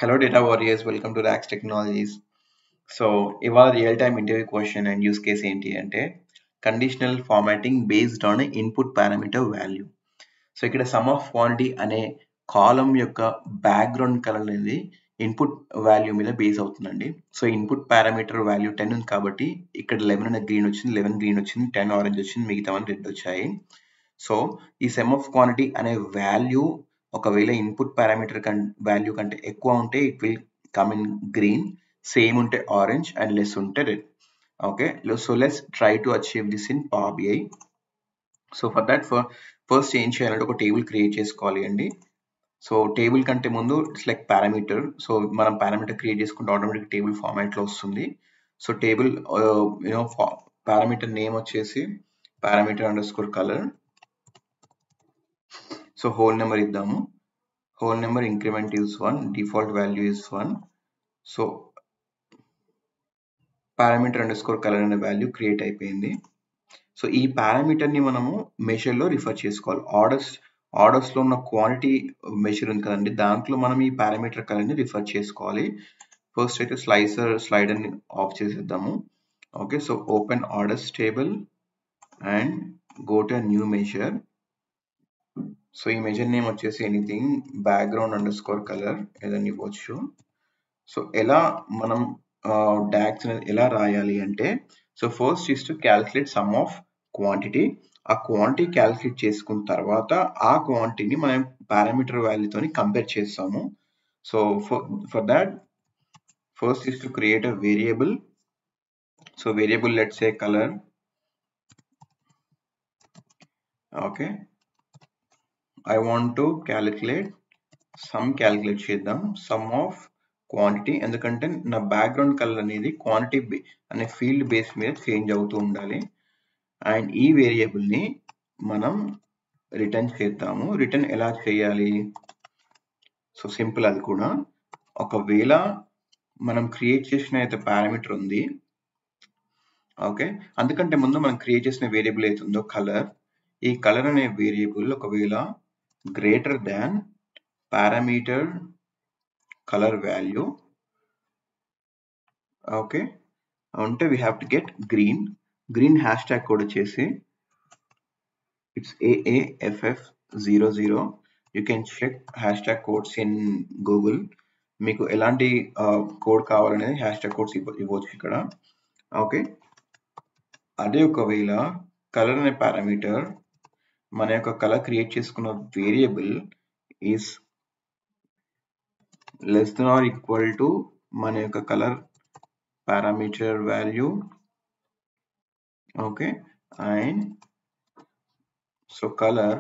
Hello data warriors, welcome to Rax Technologies. So ఇవాళ real time interview question and use case ఏంటి అంటే conditional formatting based on input parameter value. So ఇక్కడ some of quantity అనే కాలం యొక్క background colour అనేది input value మీద base అవుతుందండి. So input parameter value 10 ఉంది కాబట్టి ఇక్కడ 11 అనే గ్రీన్ వచ్చింది, 11 గ్రీన్ వచ్చింది, 10 ఆరెంజ్ వచ్చింది, మిగతావన్నీ రెడ్ వచ్చాయి. సో ఈ సమ్ ఆఫ్ క్వాంటిటీ అనే వాల్యూ ఒకవేళ ఇన్పుట్ పారామీటర్ వాల్యూ కంటే ఎక్కువ ఉంటే it will come in green, same ఉంటే ఆరెంజ్ అండ్ లెస్ ఉంటే red. Okay, so let's try to achieve this in Power BI. So for that first ఏం చేయాలంటే ఒక టేబుల్ క్రియేట్ చేసుకోవాలి అండి. సో టేబుల్ కంటే ముందు ఇట్స్ లైక్ పారామీటర్. సో మనం పారామీటర్ క్రియేట్ చేసుకుంటే ఆటోమేటిక్ టేబుల్ ఫార్మాట్ లో వస్తుంది. సో టేబుల్ పారామీటర్ నేమ్ వచ్చేసి parameter under colour colour. So whole number ఇద్దాము. whole number increment is 1, default value is 1. So parameter underscore color అనే value create అయిపోయింది. So ఈ parameter ని మనము మెషర్ లో రిఫర్ చేసుకోవాలి. ఆర్డర్స్ లో ఉన్న క్వాంటిటీ మెషర్ ఉంది కదండి, దాంట్లో మనం ఈ పారామీటర్ కలర్ ని రిఫర్ చేసుకోవాలి. ఫస్ట్ అయితే స్లైడర్ ని ఆఫ్ చేసేద్దాము. Okay, so open orders table and go to new measure. So ఈ మెజర్ నేమ్ వచ్చేసి ఎనీథింగ్ బ్యాక్గ్రౌండ్ అండర్ స్కోర్ కలర్ ఏదైనా ఇవ్వచ్చు. సో ఎలా మనం డాక్స్ అనేది ఎలా రాయాలి అంటే, so first is to calculate some of quantity. ఆ క్వాంటిటీ క్యాల్కులేట్ చేసుకున్న తర్వాత ఆ క్వాంటిటీని మనం పారామీటర్ వాల్యూతోని కంపేర్ చేస్తాము. So for that first is to create a variable. So variable let's say colour. Okay, I want to calculate calculate చేద్దాం some of quantity. ఎందుకంటే నా బ్యాక్గ్రౌండ్ కలర్ అనేది క్వాంటిటీ అనే ఫీల్డ్ బేస్ మీద చేంజ్ అవుతూ ఉండాలి. And ఈ వేరియబుల్ ని మనం రిటర్న్ చేద్దాము. రిటర్న్ ఎలా చేయాలి? సో సింపుల్, అది కూడా ఒకవేళ మనం క్రియేట్ చేసిన అయితే పారామీటర్ ఉంది. ఓకే, అందుకంటే ముందు మనం క్రియేట్ చేసిన వేరియబుల్ అయితే ఉందో కలర్, ఈ కలర్ అనే వేరియబుల్ ఒకవేళ greater than parameter colour value, okay, ఉంటే we have to get green hash tag code వచ్చేసి it's AAFF00. You can check hash tag codes in Google. మీకు ఎలాంటి కోడ్ కావాలనేది హ్యాష్ ట్యాగ్ కోడ్స్ ఇవ్వచ్చు ఇక్కడ. ఓకే, అదే ఒకవేళ కలర్ అనే పారామీటర్ మన యొక్క కలర్ క్రియేట్ చేసుకున్న variable is less than or equal to మన యొక్క colour parameter value. Okay, and so colour,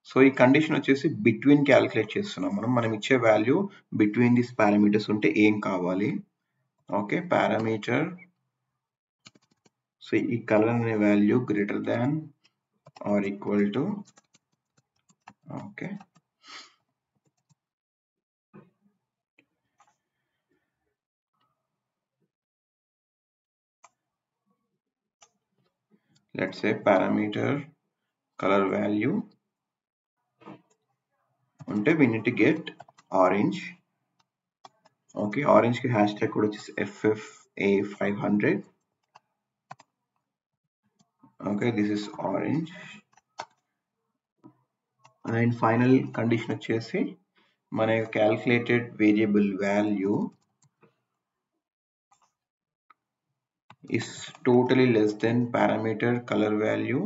so ఈ కండిషన్ వచ్చేసి బిట్వీన్ క్యాలిక్యులేట్ చేస్తున్నాం మనం ఇచ్చే వాల్యూ బిట్వీన్ దిస్ పారామీటర్స్ ఉంటే ఏం కావాలి. ఓకే, పారామీటర్, సో ఈ కలర్ అనే value greater than or equal to, okay, let's say parameter color value ఉంటే we need to get orange. Okay, orange కి హ్యాష్ ట్యాగ్ కూడా వచ్చేసి FFA500. Okay, this is orange. And final condition వచ్చేసి మన calculated variable value is totally less than parameter color value,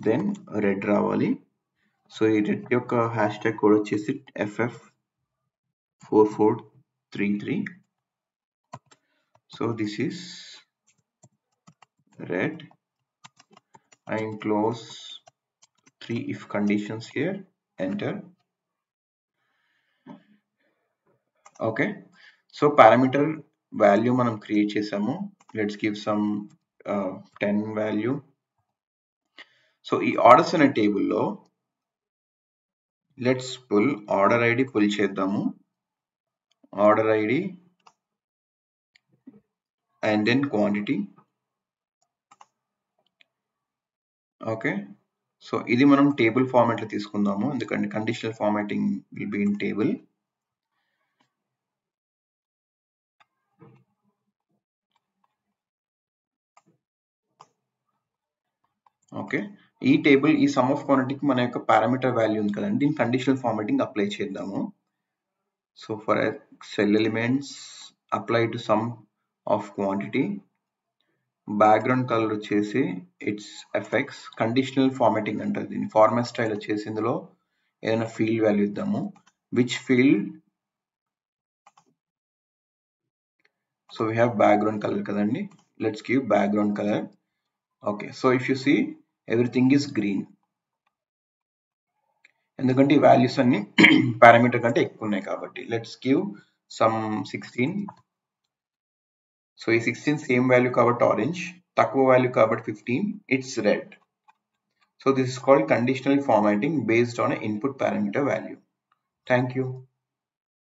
then red రావాలి. So ఈ red యొక్క hash tag code వచ్చేసి FF4433. So this is red and close 3 if conditions here, enter. Okay, so parameter value మనం create చేసాము. Let's give some 10 value. So ఈ orders అనే టేబుల్లో let's pull order ID pull చేద్దాము. Order ID and then quantity. Okay, so ఇది మనం table format లో తీసుకుందాము, ఎందుకంటే conditional formatting will be in table. Okay, ఈ టేబుల్ ఈ సమ్ ఆఫ్ క్వాంటిటీకి మన యొక్క పారామీటర్ వాల్యూ ఉంది కదండి, దీని కండిషనల్ ఫార్మాటింగ్ అప్లై చేద్దాము. So for cell elements apply to sum of quantity, background colour వచ్చేసి ఇట్స్ ఎఫెక్ట్స్, కండిషనల్ ఫార్మాటింగ్ అంటారు దీన్ని. ఫార్మాట్ స్టైల్ వచ్చేసి ఇందులో ఏదైనా ఫీల్డ్ వాల్యూ ఇద్దాము. Which field, so we have background colour కదండి, let's give background colour. Okay, so if you see everything is green, ఎందుకంటే ఈ వాల్యూస్ అన్ని పారామీటర్ కంటే ఎక్కువ ఉన్నాయి కాబట్టి. Let's give some 16. సో ఈ 16 సేమ్ వాల్యూ కాబట్టి ఆరెంజ్, తక్కువ వాల్యూ కాబట్టి 15, it's red. So this is called conditional formatting based on an input parameter value. Thank you.